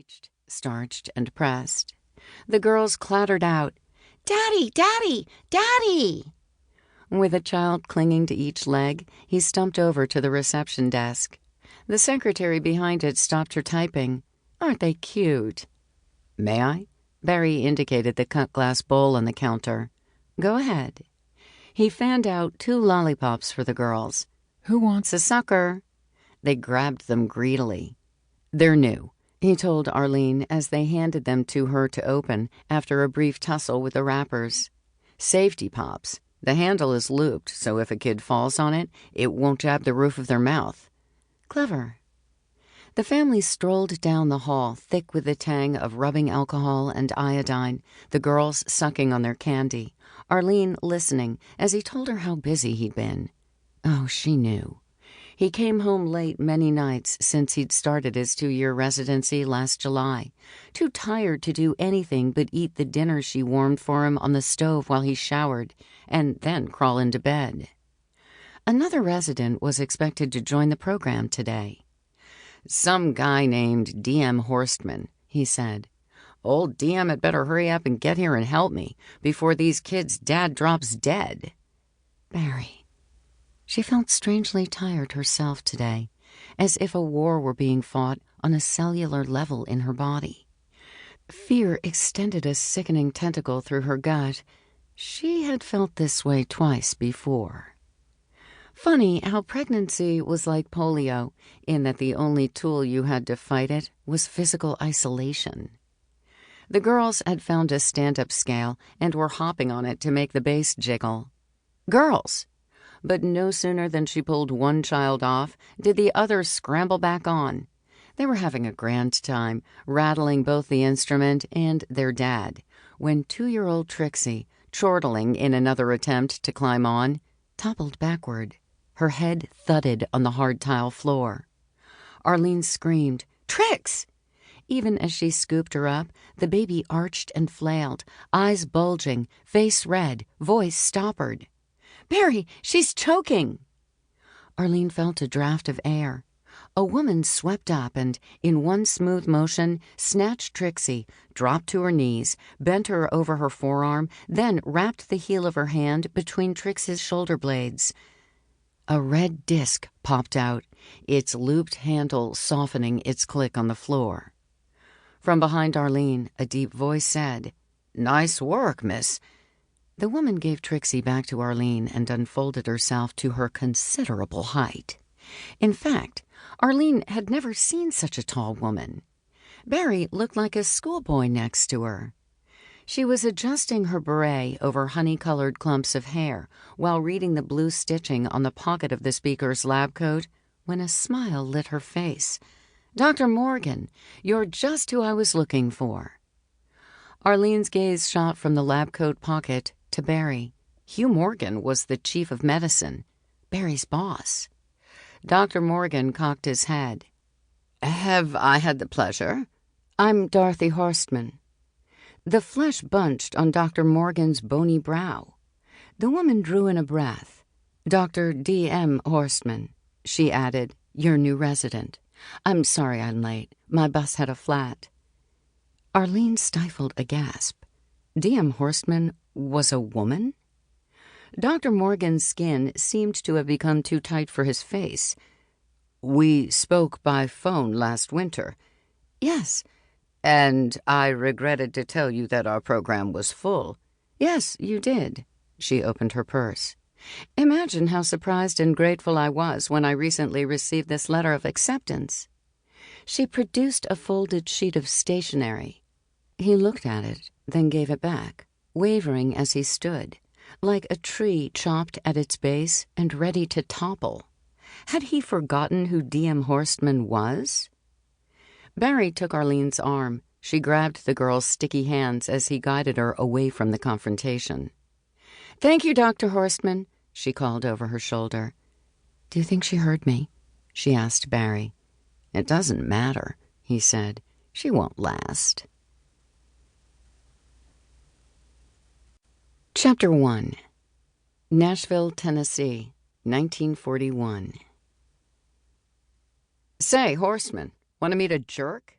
reached, starched and pressed. The girls clattered out, "Daddy, Daddy, Daddy!" With a child clinging to each leg, he stumped over to the reception desk. The secretary behind it stopped her typing. "Aren't they cute?" "May I?" Barry indicated the cut-glass bowl on the counter. "Go ahead." He fanned out 2 lollipops for the girls. "Who wants a sucker?" They grabbed them greedily. "They're new," he told Arlene as they handed them to her to open after a brief tussle with the wrappers. "Safety pops. The handle is looped, so if a kid falls on it, it won't jab the roof of their mouth." "Clever." The family strolled down the hall, thick with the tang of rubbing alcohol and iodine, the girls sucking on their candy, Arlene listening as he told her how busy he'd been. Oh, she knew. He came home late many nights since he'd started his 2-year residency last July, too tired to do anything but eat the dinner she warmed for him on the stove while he showered, and then crawl into bed. Another resident was expected to join the program today. "Some guy named D.M. Horstman," he said. "Old D.M. had better hurry up and get here and help me before these kids' dad drops dead." Barry. She felt strangely tired herself today, as if a war were being fought on a cellular level in her body. Fear extended a sickening tentacle through her gut. She had felt this way twice before. Funny how pregnancy was like polio, in that the only tool you had to fight it was physical isolation. The girls had found a stand-up scale and were hopping on it to make the base jiggle. Girls! But no sooner than she pulled one child off did the others scramble back on. They were having a grand time, rattling both the instrument and their dad, when 2-year-old Trixie, chortling in another attempt to climb on, toppled backward. Her head thudded on the hard tile floor. Arlene screamed, "Trix!" Even as she scooped her up, the baby arched and flailed, eyes bulging, face red, voice stoppered. "Barry, she's choking!" Arlene felt a draft of air. A woman swept up and, in one smooth motion, snatched Trixie, dropped to her knees, bent her over her forearm, then wrapped the heel of her hand between Trixie's shoulder blades. A red disc popped out, its looped handle softening its click on the floor. From behind Arlene, a deep voice said, "Nice work, miss." The woman gave Trixie back to Arlene and unfolded herself to her considerable height. In fact, Arlene had never seen such a tall woman. Barry looked like a schoolboy next to her. She was adjusting her beret over honey-colored clumps of hair while reading the blue stitching on the pocket of the speaker's lab coat when a smile lit her face. "Dr. Morgan, you're just who I was looking for." Arlene's gaze shot from the lab coat pocket to Barry. Hugh Morgan was the chief of medicine, Barry's boss. Dr. Morgan cocked his head. "Have I had the pleasure?" "I'm Dorothy Horstman." The flesh bunched on Dr. Morgan's bony brow. The woman drew in a breath. "Dr. D.M. Horstman," she added, "your new resident. I'm sorry I'm late. My bus had a flat." Arlene stifled a gasp. D.M. Horstman was a woman? Dr. Morgan's skin seemed to have become too tight for his face. "We spoke by phone last winter." "Yes." "And I regretted to tell you that our program was full." "Yes, you did." She opened her purse. "Imagine how surprised and grateful I was when I recently received this letter of acceptance." She produced a folded sheet of stationery. He looked at it, then gave it back, wavering as he stood, like a tree chopped at its base and ready to topple. Had he forgotten who D.M. Horstman was? Barry took Arlene's arm. She grabbed the girl's sticky hands as he guided her away from the confrontation. "Thank you, Dr. Horstman," she called over her shoulder. "Do you think she heard me?" she asked Barry. "It doesn't matter," he said. "She won't last." Chapter 1. Nashville, Tennessee, 1941. "Say, Horstman, want to meet a jerk?"